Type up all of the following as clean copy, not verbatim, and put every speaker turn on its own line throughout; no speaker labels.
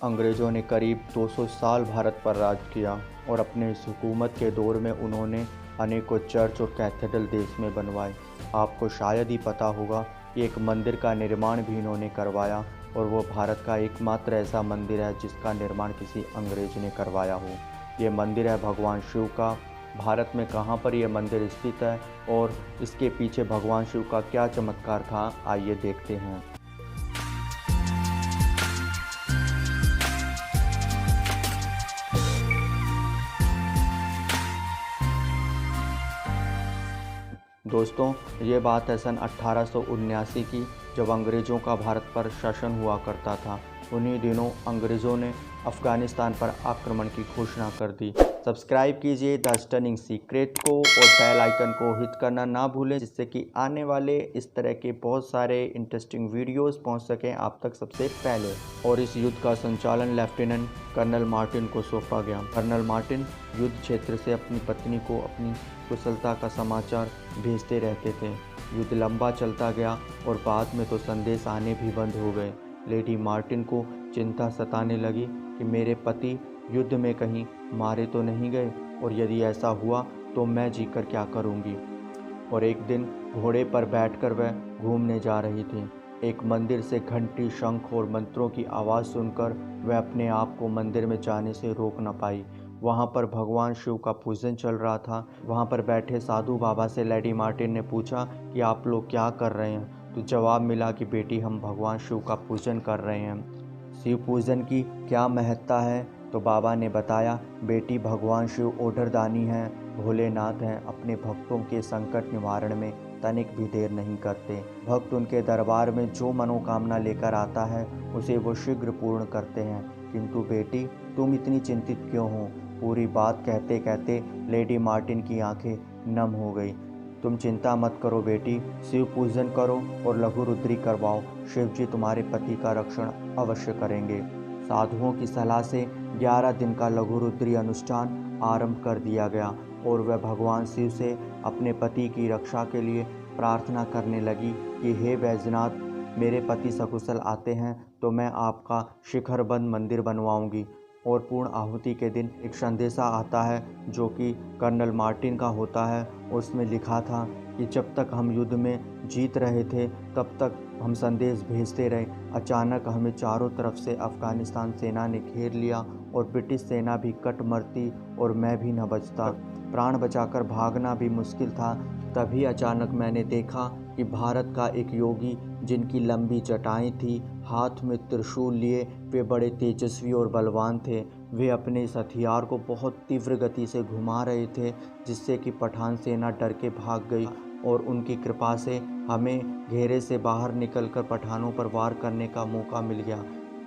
अंग्रेज़ों ने करीब 200 साल भारत पर राज किया और अपने इस हुकूमत के दौर में उन्होंने अनेकों चर्च और कैथेड्रल देश में बनवाए। आपको शायद ही पता होगा कि एक मंदिर का निर्माण भी इन्होंने करवाया और वो भारत का एकमात्र ऐसा मंदिर है जिसका निर्माण किसी अंग्रेज ने करवाया हो। ये मंदिर है भगवान शिव का। भारत में कहाँ पर यह मंदिर स्थित है और इसके पीछे भगवान शिव का क्या चमत्कार था, आइए देखते हैं। दोस्तों, ये बात है सन 1879 की, जब अंग्रेज़ों का भारत पर शासन हुआ करता था। उन्हीं दिनों अंग्रेज़ों ने अफ़गानिस्तान पर आक्रमण की घोषणा कर दी। सब्सक्राइब कीजिए द स्टनिंग सीक्रेट को और बेल आइकन को हिट करना ना भूलें, जिससे कि आने वाले इस तरह के बहुत सारे इंटरेस्टिंग वीडियोस पहुंच सकें आप तक सबसे पहले। और इस युद्ध का संचालन लेफ्टिनेंट कर्नल मार्टिन को सौंपा गया। कर्नल मार्टिन युद्ध क्षेत्र से अपनी पत्नी को अपनी कुशलता का समाचार भेजते रहते थे। युद्ध लंबा चलता गया और बाद में तो संदेश आने भी बंद हो गए। लेडी मार्टिन को चिंता सताने लगी कि मेरे पति युद्ध में कहीं मारे तो नहीं गए, और यदि ऐसा हुआ तो मैं जीकर क्या करूंगी। और एक दिन घोड़े पर बैठकर वह घूमने जा रही थी। एक मंदिर से घंटी, शंख और मंत्रों की आवाज़ सुनकर वह अपने आप को मंदिर में जाने से रोक न पाई। वहाँ पर भगवान शिव का पूजन चल रहा था। वहाँ पर बैठे साधु बाबा से लेडी मार्टिन ने पूछा कि आप लोग क्या कर रहे हैं। तो जवाब मिला कि बेटी, हम भगवान शिव का पूजन कर रहे हैं। शिव पूजन की क्या महत्ता है? तो बाबा ने बताया, बेटी, भगवान शिव ओढ़रदानी हैं, भोलेनाथ हैं। अपने भक्तों के संकट निवारण में तनिक भी देर नहीं करते। भक्त उनके दरबार में जो मनोकामना लेकर आता है उसे वो शीघ्र पूर्ण करते हैं। किंतु बेटी, तुम इतनी चिंतित क्यों हो? पूरी बात कहते कहते लेडी मार्टिन की आंखें नम हो गई। तुम चिंता मत करो बेटी, शिव पूजन करो और लघु रुद्री करवाओ। शिव जी तुम्हारे पति का रक्षण अवश्य करेंगे। साधुओं की सलाह से 11 दिन का लघु रुद्री अनुष्ठान आरंभ कर दिया गया और वह भगवान शिव से अपने पति की रक्षा के लिए प्रार्थना करने लगी कि हे वैजनाथ, मेरे पति सकुशल आते हैं तो मैं आपका शिखरबंद मंदिर बनवाऊंगी। और पूर्ण आहुति के दिन एक संदेशा आता है जो कि कर्नल मार्टिन का होता है। उसमें लिखा था कि जब तक हम युद्ध में जीत रहे थे तब तक हम संदेश भेजते रहे। अचानक हमें चारों तरफ से अफ़गानिस्तान सेना ने घेर लिया और ब्रिटिश सेना भी कट मरती और मैं भी न बचता। प्राण बचाकर भागना भी मुश्किल था। तभी अचानक मैंने देखा कि भारत का एक योगी, जिनकी लंबी जटाएं थी, हाथ में त्रिशूल लिए, वे बड़े तेजस्वी और बलवान थे। वे अपने इस हथियार को बहुत तीव्र गति से घुमा रहे थे, जिससे कि पठान सेना डर के भाग गई और उनकी कृपा से हमें घेरे से बाहर निकलकर पठानों पर वार करने का मौका मिल गया।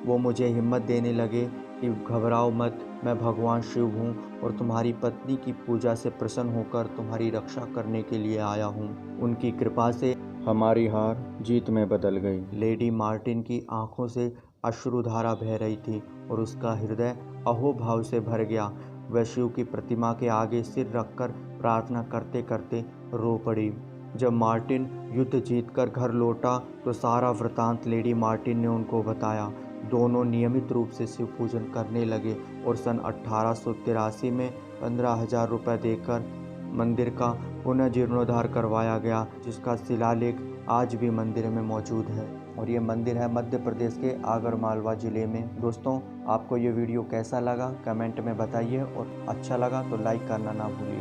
वो मुझे हिम्मत देने लगे कि घबराओ मत, मैं भगवान शिव हूँ और तुम्हारी पत्नी की पूजा से प्रसन्न होकर तुम्हारी रक्षा करने के लिए आया हूँ। उनकी कृपा से हमारी हार जीत में बदल गई। लेडी मार्टिन की आंखों से अश्रुधारा बह रही थी और उसका हृदय अहोभाव से भर गया। वह शिव की प्रतिमा के आगे सिर रखकर प्रार्थना करते करते रो पड़ी। जब मार्टिन युद्ध जीतकर घर लौटा तो सारा वृतांत लेडी मार्टिन ने उनको बताया। दोनों नियमित रूप से शिव पूजन करने लगे और सन 1883 में 15,000 रुपये देकर मंदिर का पुनर्जीर्णोद्धार करवाया गया, जिसका शिलालेख आज भी मंदिर में मौजूद है। और ये मंदिर है मध्य प्रदेश के आगरमालवा ज़िले में। दोस्तों, आपको ये वीडियो कैसा लगा कमेंट में बताइए और अच्छा लगा तो लाइक करना ना भूलिए।